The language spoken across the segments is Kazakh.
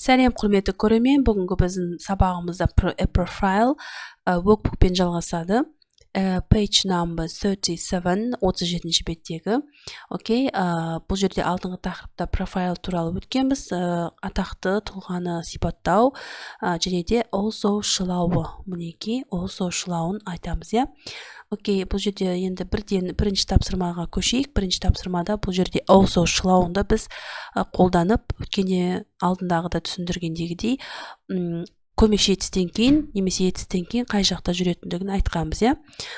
Сәлем құрметті көрермен, бүгінгі біздің сабағымызда profile workbookпен жалғасады. Page number 37, 37 беттегі. Окей, бұл жерде алдыңғы тақырыпта profile туралы өткенбіз, атақты тұлғаны сипаттау, және де also шылауы, мінекей also шылауын айтамыз, я. Окей, бұл жерде енді бірінші тапсырмаға көшейік. Бірінші тапсырмада бұл жерде also шылауында біз қолданып, өткенде алдындағыда түсіндіргендегідей, көмекші етістен кейін немесе етістен кейін қай жақта жүретіндігін айтқанбыз, я.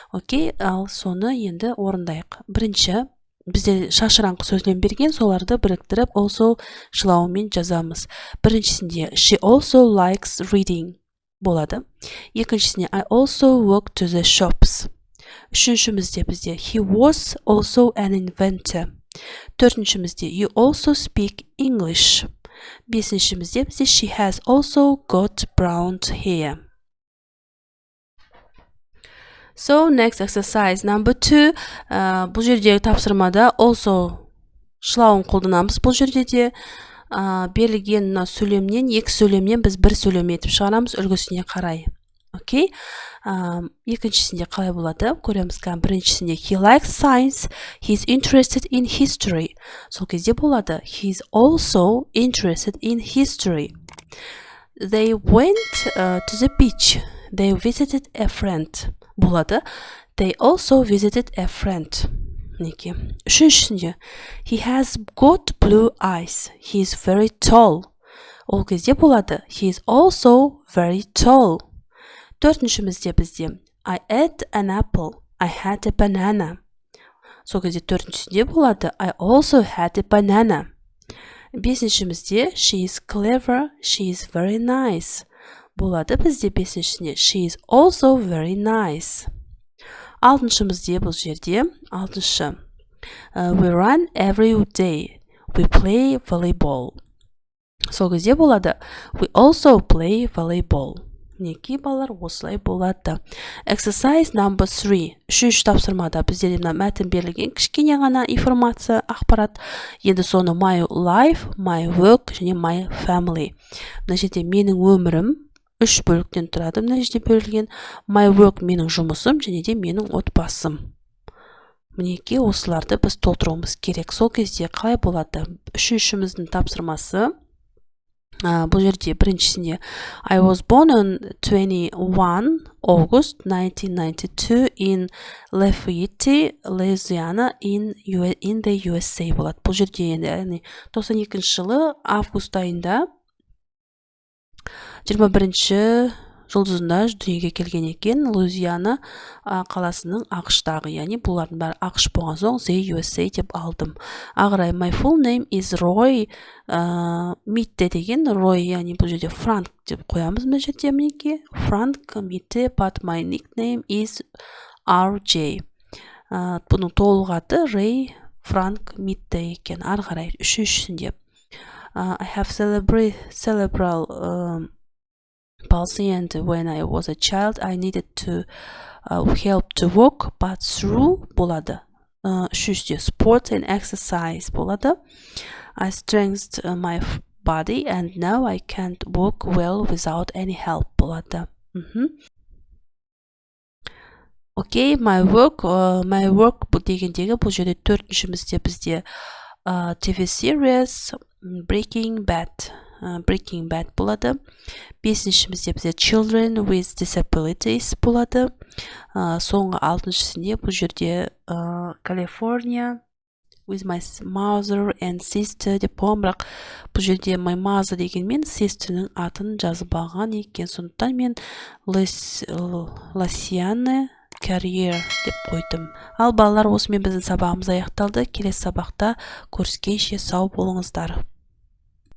Окей, ал соны енді орындайық. Бірінші, бізде шашыраңқы сөзден берген, соларды біріктіріп also шылауымен жазамыз. Біріншісінде she also likes reading болады. Екіншісіне I also walk to the shops. Үшіншімізде бізде he was also an inventor. Төртіншімізде you also speak English. Бесіншімізде бізде she has also got brown hair. So next exercise number 2. Бұл жердегі тапсырмада also шылауын қолданамыз. Бұл жерде де берілген сөйлемнен, екі сөйлемнен біз бір сөйлем етіп шығарамыз үлгісіне қарай. Окей, екіншісінде қалай болады? Көреміз қан. Біріншісінде he likes science, he's interested in history. Сол кезде болады he's also interested in history. They went to the beach. They visited a friend. Болады they also visited a friend. Неке. Үшіншісінде he has got blue eyes. He's very tall. Ол кезде болады he is also very tall. Төртіншімізде бізде I ate an apple. I had a banana. Сол кезде төртіншісінде болады I also had a banana. Бесіншімізде she is clever. She is very nice. Болады бізде бесіншісінде she is also very nice. Алтыншымызде бұл жерде алтыншы we run every day. We play volleyball. Сол кезде болады we also play volleyball. Неке балалар осылай болады. Exercise number 3. Үшінші тапсырмада бізде мәтін берілген кішкене ғана информация, ақпарат. Енді соны my life, my work және my family. Мына жерде менің өмірім 3 бөліктен тұрады. Мына жерде берілген my work менің жұмысым және де менің отбасым. Мінеке осыларды біз толтыруымыз керек. Сол кезде қалай болады? Үшіншіміздің тапсырмасы бұл жерде біріншісінде I was born on 21 August 1992 in Lafayette, Louisiana in the USA болады. Бұл жерде енді 92 жылы август айында 21 жұлдызында дүниеге келген екен. Луизиана қаласының ақштағы, яғни бұлардың бәрі ақш болған соң the USA деп алдым. Ағырай my full name is Roy Mitte деген Roy, яғни бұл жерде Frank деп қоямыз мына жерде мінеке. Frank Mitte, but my nickname is RJ. Бұның толық аты Ray Frank Mitte екен. Ағырай үшіншісінде I have cerebral palsy, and when I was a child I needed to help to walk, but through болады. Үшіншісінде sport and exercise болады. I strengthened my body and now I can't walk well without any help болады. Окей, my work дегендегі бұл жерде төртіншімізде бізде TV series Breaking Bad болады. Бесіншімізде бізде Children with Disabilities болады. Соңғы алтыншысында бұл жерде California with my mother and sister деп қоям, бірақ бұл жерде my mother дегенмен sisterның атын жазып алған екен. Сондықтан мен Louisiana Career деп қойдым. Ал балалар, осымен біздің сабағымыз аяқталды. Келесі сабақта көріскенше сау болыңыздар.